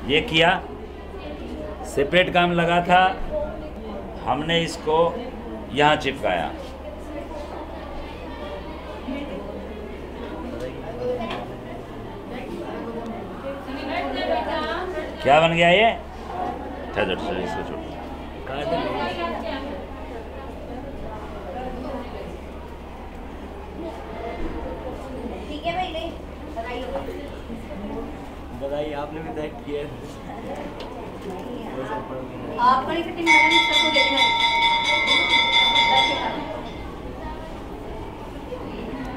ये किया, सेपरेट काम लगा था, हमने इसको यहाँ चिपकाया। क्या बन गया ये? इसको छोड़। ठीक है भाई, बताइए, आपने भी देख किया है। आप वाली फिटिंग मैंने सबको दे दी।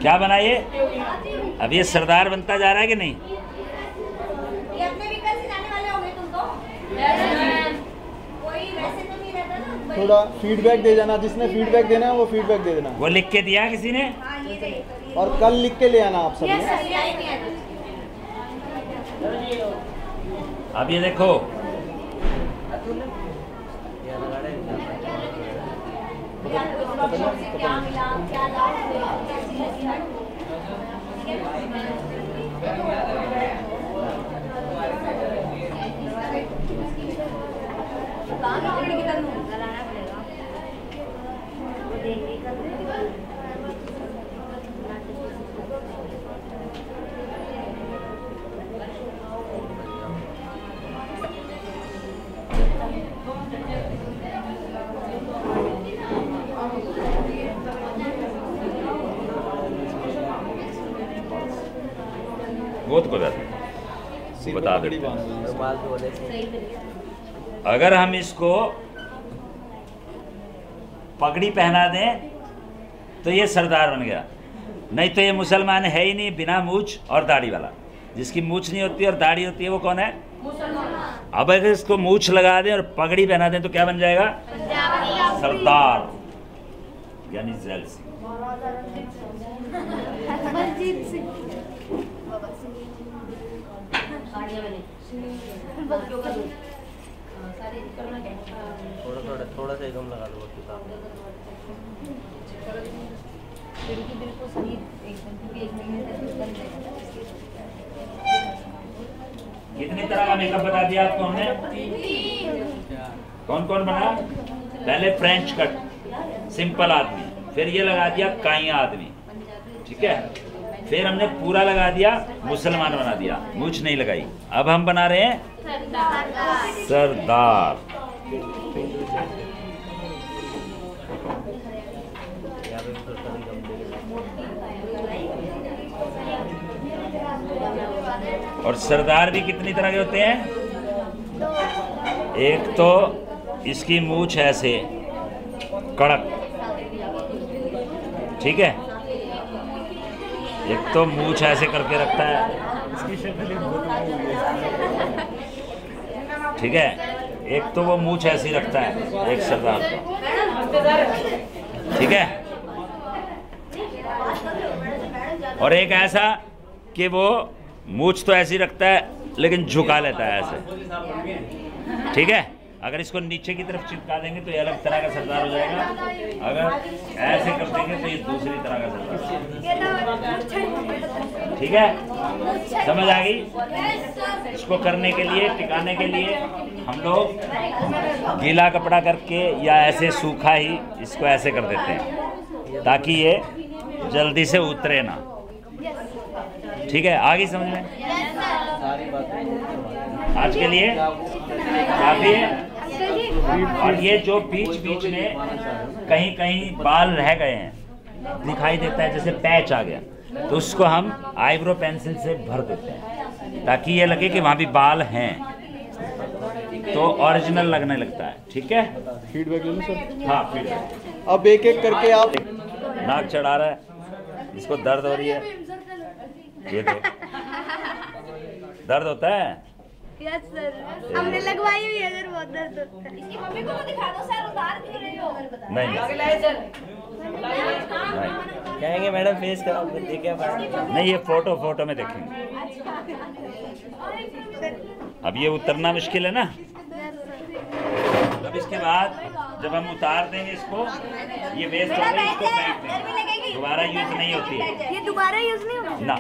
क्या बना ये? अब ये सरदार बनता जा रहा है कि नहीं? ये अपने व्हीकल से जाने वाले होंगे तुम तो? कोई वैसे तो नहीं रहता ना। थोड़ा फीडबैक दे जाना, जिसने फीडबैक देना है वो फीडबैक दे देना। वो लिख के दिया किसी ने? हाँ, ये रही। और कल लिख के ले आना आप सब। अब ये देखो, क्या मिला, क्या लाभ हुआ, कैसी लगी हट। लगाना पड़ेगा, वो देख के वो तो बता देते। अगर हम इसको पगड़ी पहना दें तो ये सरदार बन गया, नहीं तो ये मुसलमान है ही नहीं, बिना मूछ और दाढ़ी वाला। जिसकी मूछ नहीं होती और दाढ़ी होती है वो कौन है? अब अगर इसको मूछ लगा दें और पगड़ी पहना दें तो क्या बन जाएगा? सरदार, यानी जैल सिंह। थोड़ा सा कम लगा दो। बिल्कुल सही एकदम, क्योंकि 1 महीने तक बन जाएगा। कितनी तरह का मेकअप बता दिया आपको हमने? कौन कौन बना? पहले फ्रेंच कट, सिंपल आदमी, फिर ये लगा दिया काइया आदमी, ठीक है, फिर हमने पूरा लगा दिया मुसलमान बना दिया, मूछ नहीं लगाई। अब हम बना रहे हैं सरदार। और सरदार भी कितनी तरह के होते हैं? एक तो इसकी मूछ ऐसे कड़क, ठीक है, एक तो मूछ ऐसे करके रखता है, ठीक है, एक तो वो मूछ ऐसी रखता है एक सरदार को, ठीक है, और एक ऐसा कि वो मूछ तो ऐसी रखता है लेकिन झुका लेता है ऐसे, ठीक है। अगर इसको नीचे की तरफ चिपका देंगे तो ये अलग तरह का सरदार हो जाएगा, अगर ऐसे कर देंगे तो ये दूसरी तरह का सरदार, ठीक है, समझ आ गई? इसको करने के लिए, टिकाने के लिए हम लोग गीला कपड़ा करके या ऐसे सूखा ही इसको ऐसे कर देते हैं ताकि ये जल्दी से उतरे ना, ठीक है। आगे समझ में? आज के लिए काफी है। और ये जो बीच बीच में कहीं कहीं बाल रह गए हैं, दिखाई देता है जैसे पैच आ गया, तो उसको हम आईब्रो पेंसिल से भर देते हैं ताकि ये लगे कि वहाँ भी बाल हैं, तो ओरिजिनल लगने लगता है, ठीक है। फीडबैक ले लो सर। हाँ, फीडबैक। अब एक एक करके आप। नाक चढ़ा रहा है, इसको दर्द हो रही है, ये तो दर्द होता है। यस सर, हमने लगवाई हुई है सर, बहुत दर्द होता है। इसकी मम्मी को तो दिखा दो सर, उतार क्यों रहे हो? नहीं कहेंगे मैडम फेस कराओ, देखिए नहीं, ये फोटो में देखेंगे। अब ये उतरना मुश्किल है ना, अब इसके बाद जब हम उतार देंगे इसको, ये वेस्ट हो गई, इसको फेंक देंगे, दोबारा यूज नहीं होती है। ये दोबारा यूज नहीं होगा ना,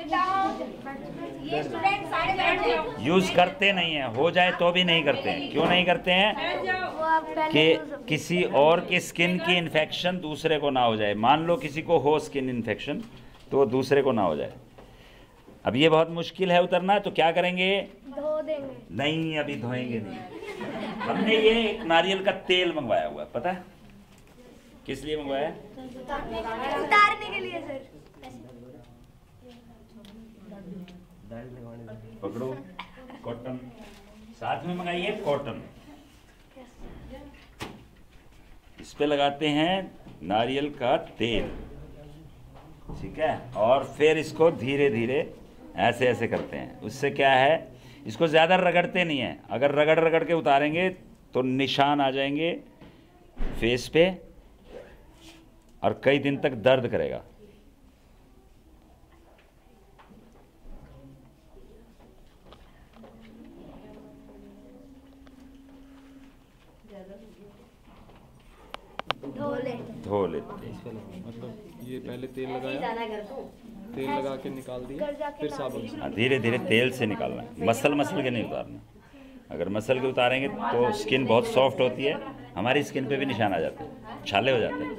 ये स्टूडेंट साढ़े बैठ जाओ। यूज़ करते नहीं हैं, हो जाए तो भी नहीं करते हैं। क्यों नहीं करते हैं? वो आप पहले कि किसी और की स्किन की इन्फेक्शन दूसरे को ना हो जाए। मान लो किसी को हो स्किन इन्फेक्शन, तो वो दूसरे को ना हो जाए। अब ये बहुत मुश्किल है उतरना, तो क्या करेंगे? धो देंगे। नहीं, अभी धोएंगे नहीं। हमने ये एक नारियल का तेल मंगवाया हुआ है, पता है किस लिए मंगवाया है? उतारने के लिए सर। पकड़ो, कॉटन साथ में मंगाइए, कॉटन। इस पे लगाते हैं नारियल का तेल, ठीक है, और फिर इसको धीरे धीरे ऐसे ऐसे करते हैं। उससे क्या है, इसको ज़्यादा रगड़ते नहीं हैं। अगर रगड़ रगड़ के उतारेंगे तो निशान आ जाएंगे फेस पे और कई दिन तक दर्द करेगा। धो लेते हैं। मतलब ये पहले तेल लगाया, तेल लगा के निकाल दिया, फिर साबुन से। हाँ, धीरे धीरे तेल से निकालना है, मसल मसल के नहीं उतारना। अगर मसल के उतारेंगे तो स्किन बहुत सॉफ्ट होती है, हमारी स्किन पे भी निशान आ जाते हैं, छाले हो जाते हैं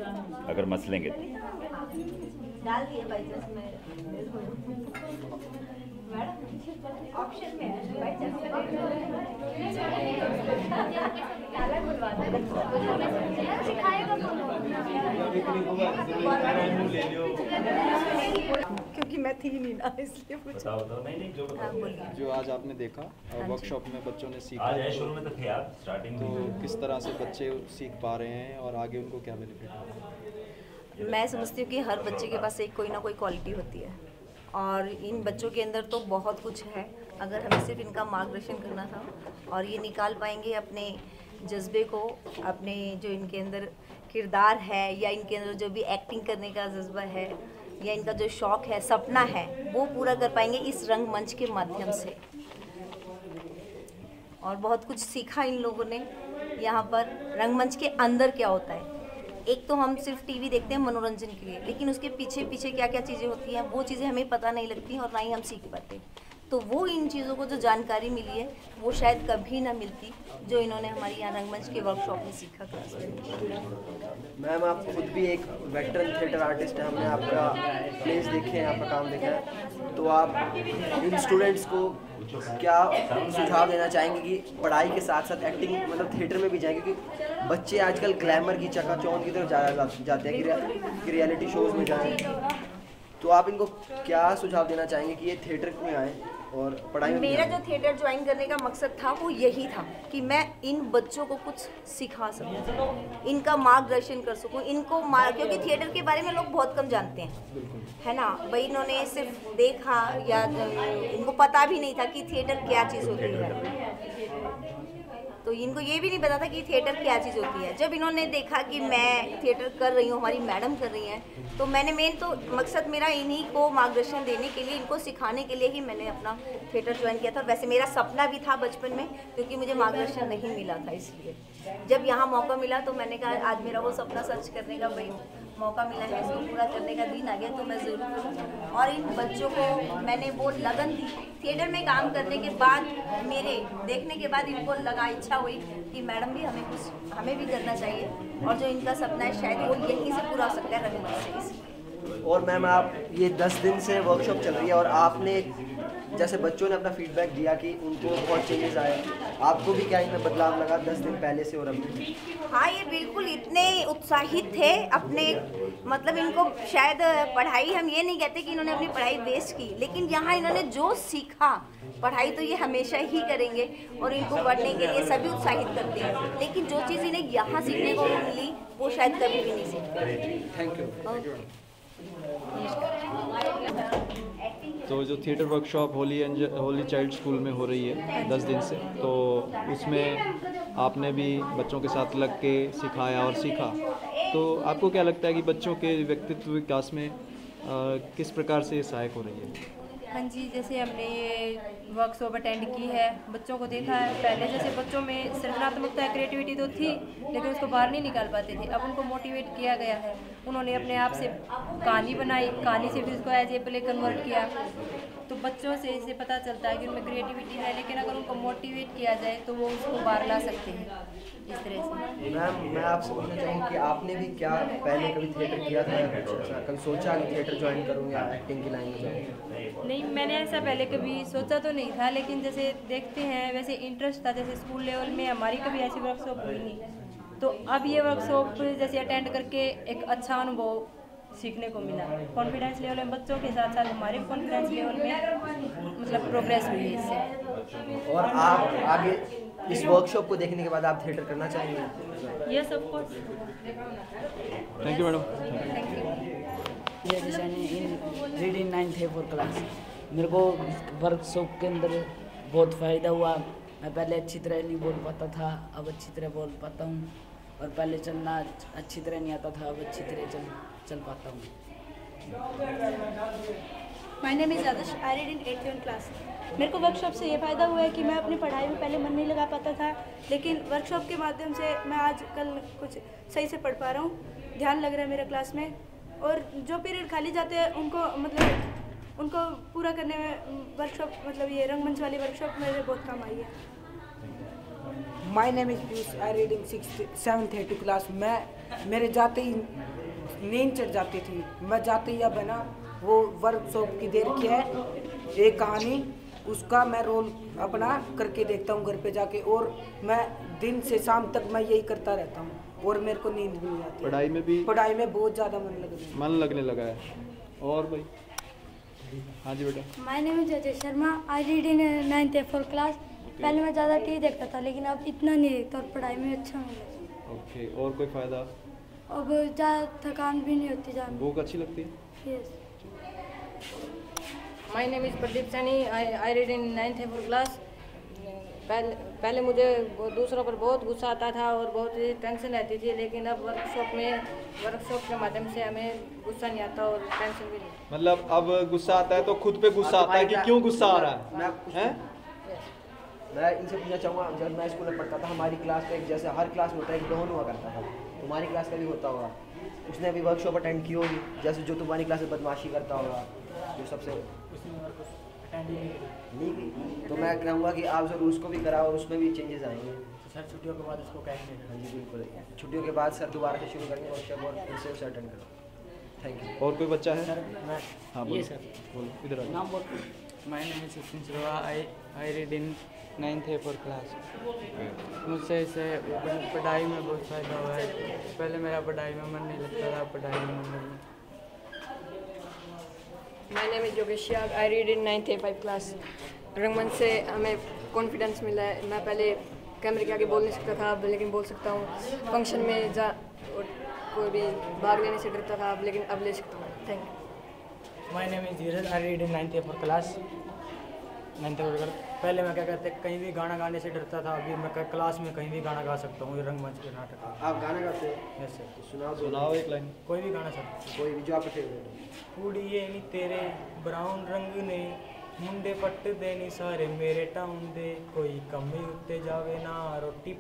अगर मसलेंगे तो। डाल दिए भाई जस्ट में मैडम ऑप्शन में है भाई जस्ट अलग बुलवाना सिखाएगा क्योंकि मैं थी नहीं ना इसलिए पूछा। बताओ बताओ। नहीं नहीं, जो बताओ। जो आज आपने देखा वर्कशॉप में बच्चों ने सीखा, आज है, शुरू में तो थे आप, स्टार्टिंग तो में। किस तरह से बच्चे सीख पा रहे हैं और आगे उनको क्या बेनिफिट है? मैं समझती हूँ कि हर बच्चे के पास एक कोई ना कोई क्वालिटी होती है और इन बच्चों के अंदर तो बहुत कुछ है। अगर हमें सिर्फ इनका मार्गदर्शन करना था और ये निकाल पाएंगे अपने जज्बे को, अपने जो इनके अंदर किरदार है या इनके अंदर जो भी एक्टिंग करने का जज्बा है या इनका जो शौक़ है, सपना है, वो पूरा कर पाएंगे इस रंगमंच के माध्यम से। और बहुत कुछ सीखा इन लोगों ने यहाँ पर रंगमंच के अंदर क्या होता है। एक तो हम सिर्फ टीवी देखते हैं मनोरंजन के लिए, लेकिन उसके पीछे पीछे क्या क्या चीज़ें होती हैं वो चीज़ें हमें पता नहीं लगती और ना ही हम सीख पाते। तो वो इन चीज़ों को जो जानकारी मिली है वो शायद कभी ना मिलती जो इन्होंने हमारी यहाँ रंगमंच के वर्कशॉप में सीखा क्लास में। मैम आप खुद भी एक वेटरन थिएटर आर्टिस्ट हैं, हमने आपका प्लेस देखे हैं, आपका काम देखा है, तो आप इन स्टूडेंट्स को क्या सुझाव देना चाहेंगे कि पढ़ाई के साथ साथ एक्टिंग मतलब थिएटर में भी जाएंगे? क्योंकि बच्चे आजकल ग्लैमर की चकाचौंध की तरफ जाते हैं कि रियलिटी शोज़ में जाएं, तो आप इनको क्या सुझाव देना चाहेंगे कि ये थिएटर में आए और पढ़ाई में? मेरा जो थिएटर ज्वाइन करने का मकसद था वो यही था कि मैं इन बच्चों को कुछ सिखा सकूं, इनका मार्गदर्शन कर सकूं, इनको क्योंकि थिएटर के बारे में लोग बहुत कम जानते हैं, है ना भाई। इन्होंने सिर्फ देखा या इनको पता भी नहीं था कि थिएटर क्या चीज़ होती है, तो इनको ये भी नहीं पता था कि थिएटर क्या चीज़ होती है। जब इन्होंने देखा कि मैं थिएटर कर रही हूँ, हमारी मैडम कर रही हैं, तो मैंने मेन तो मकसद मेरा इन्हीं को मार्गदर्शन देने के लिए, इनको सिखाने के लिए ही मैंने अपना थिएटर ज्वाइन किया था। वैसे मेरा सपना भी था बचपन में, क्योंकि मुझे मार्गदर्शन नहीं मिला था, इसलिए जब यहाँ मौका मिला तो मैंने कहा आज मेरा वो सपना सच करने का भाई मौका मिला है, इसको पूरा करने का दिन आ गया तो मैं ज़रूर करूँ। और इन बच्चों को मैंने वो लगन दी थिएटर में काम करने के बाद, मेरे देखने के बाद इनको लगा, इच्छा हुई कि मैडम भी हमें भी करना चाहिए और जो इनका सपना है शायद वो यहीं से पूरा हो सकता है, रंगमंच से। और मैम आप ये 10 दिन से वर्कशॉप चल रही है और आपने जैसे बच्चों ने अपना फीडबैक दिया कि उनको बहुत चेंजेस आए, आपको भी क्या इनमें बदलाव लगा 10 दिन पहले से और अभी? हाँ, ये बिल्कुल इतने उत्साहित थे अपने, मतलब इनको शायद पढ़ाई, हम ये नहीं कहते कि इन्होंने अपनी पढ़ाई वेस्ट की, लेकिन यहाँ इन्होंने जो सीखा, पढ़ाई तो ये हमेशा ही करेंगे और इनको पढ़ने के लिए सभी उत्साहित करते हैं, लेकिन जो चीज़ इन्हें यहाँ सीखने को मिली वो शायद कभी भी नहीं सीखते। Thank you. तो जो theatre workshop Holi child school में हो रही है 10 दिन से, तो उसमें आपने भी बच्चों के साथ लग के सिखाया और सीखा, तो आपको क्या लगता है कि बच्चों के व्यक्तित्व विकास में किस प्रकार से सहायक हो रही है? हाँ जी, जैसे हमने ये वर्कशॉप अटेंड की है, बच्चों को देखा है। पहले जैसे बच्चों में सृजनात्मकता क्रिएटिविटी तो थी, लेकिन उसको बाहर नहीं निकाल पाते थे। अब उनको मोटिवेट किया गया है, उन्होंने अपने आप से कहानी बनाई, कहानी से फिर उसको एज ए प्ले कन्वर्ट किया। तो बच्चों से इसे पता चलता है कि उनमें क्रिएटिविटी है, लेकिन अगर उनको मोटिवेट किया जाए तो वो उसको बाहर ला सकते हैं इस तरह से। मैम, मैं आपसे पूछना चाहूँगी कि आपने भी क्या पहले कभी थिएटर किया था या कुछ ऐसा कभी सोचा कि थिएटर ज्वाइन करूँ या एक्टिंग की लाइन में जाऊँ? नहीं, मैंने ऐसा पहले कभी सोचा तो नहीं था, लेकिन जैसे देखते हैं वैसे इंटरेस्ट था। जैसे स्कूल लेवल में हमारी कभी ऐसी वर्कशॉप हुई नहीं, तो अब ये वर्कशॉप जैसे अटेंड करके एक अच्छा अनुभव सीखने को मिला। कॉन्फिडेंस लेवल में बच्चों के साथ साथ हमारे कॉन्फिडेंस लेवल में मतलब प्रोग्रेस हुई है इससे। और आप आगे इस वर्कशॉप को देखने के बाद आप थिएटर करना चाहेंगे? Yes, of course. Thank you madam. In reading 9th A4 class. मेरे को वर्कशॉप के अंदर बहुत फ़ायदा हुआ। मैं पहले अच्छी तरह नहीं बोल पाता था, अब अच्छी तरह बोल पाता हूँ। और पहले चलना अच्छी तरह नहीं आता था, अब अच्छी तरह चल पाता हूँ। My name is Adarsh, I read in 8th class. मेरे को वर्कशॉप से ये फ़ायदा हुआ है कि मैं अपनी पढ़ाई में पहले मन नहीं लगा पाता था, लेकिन वर्कशॉप के माध्यम से मैं आज कल कुछ सही से पढ़ पा रहा हूँ। ध्यान लग रहा है मेरे क्लास में, और जो पीरियड खाली जाते हैं उनको पूरा करने में वर्कशॉप मतलब ये रंगमंच वाली वर्कशॉप मेरे बहुत काम आई है। My name is Piyush, I read in 7th A2 class. मेरे जाते ही नींद चढ़ जाती थी। मैं जाते ही अब है ना वो वर्कशॉप की देर की है एक कहानी, उसका मैं रोल अपना करके देखता हूँ घर पे जाके, और मैं दिन से शाम तक मैं यही करता रहता हूँ और मेरे को नींद भी नहीं आती। पढ़ाई में बहुत ज़्यादा मन लगने लगा है। और भाई? हाँ जी बेटा। My name is Ajay Sharma, I read in 9th A4 class. पहले मैं ज़्यादा टीवी देखता था, लेकिन अब इतना नहीं देखता और पढ़ाई में अच्छा होने लगा। ओके, और कोई फ़ायदा? अब ज़्यादा थकान भी नहीं होती ज़्यादा। बुक अच्छी लगती है? Yes. My name is Pradeep Saini, I read in 9th A4 class. पहले मुझे दूसरों पर बहुत गुस्सा आता था और बहुत ही टेंशन रहती थी, लेकिन अब वर्कशॉप के माध्यम से हमें गुस्सा नहीं आता और टेंशन भी नहीं। मतलब अब गुस्सा आता है तो खुद पे गुस्सा आता है कि क्यों गुस्सा आ रहा है? मैं इनसे पूछना चाहूँगा, जब मैं स्कूल में पढ़ता था हमारी क्लास में एक जैसे हर क्लास में होता है एक डॉन हुआ करता था, तुम्हारी क्लास का भी होता होगा। उसने भी वर्कशॉप अटेंड की होगी, जैसे जो तुम्हारी क्लास में बदमाशी करता होगा, जो सबसे नहीं की। तो मैं कहूँगा कि आप ज़रूर उसको भी कराओ और उसमें भी चेंजेस आएंगे। सर छुट्टियों के बाद इसको कहेंगे। हाँ जी बिल्कुल, छुट्टियों के बाद सर दोबारा से शुरू करेंगे वर्कशॉप और फिर से उसे अटेंड करो। Thank you. और कोई बच्चा है? सर मैं हाँ बोलो। बोलो, इधर आओ। नाम बोल। My name is Sachin Shrova, I read in 9th A4 class. मुझसे इसे पढ़ाई में बहुत फ़ायदा हुआ है। पहले मेरा पढ़ाई में मन नहीं लगता था, पढ़ाई में मन लगता। माय नेम इज़ योगेश याग, आई read in 9th A5 class. रंगमंच से हमें कॉन्फिडेंस मिला है। मैं पहले कैमरे के आगे बोल नहीं सकता था, अब लेकिन बोल सकता हूँ। फंक्शन में कोई भी भाग लेने से डरता था, लेकिन अब ले सकता हूँ। Thank you. My name is Dheeraj, I read in 9th A4 class. 9th A4 class. पहले मैं क्या कहते कहीं भी गाना गाने से डरता था, अभी मैं क्लास में कहीं भी गाना गा सकता हूँ। ये रंगमंच के नाटक। आप गाना गाते हो? Yes sir. सुनाओ एक लाइन। कोई भी गाना सर, कोई भी जो आपका फेवरेट है। कुड़िए नी तेरे ब्राउन रंग ने मुंडे पट्ट दे नी सारे मेरे टाउन दे, कोई कमी उत्ते जावे ना रोटी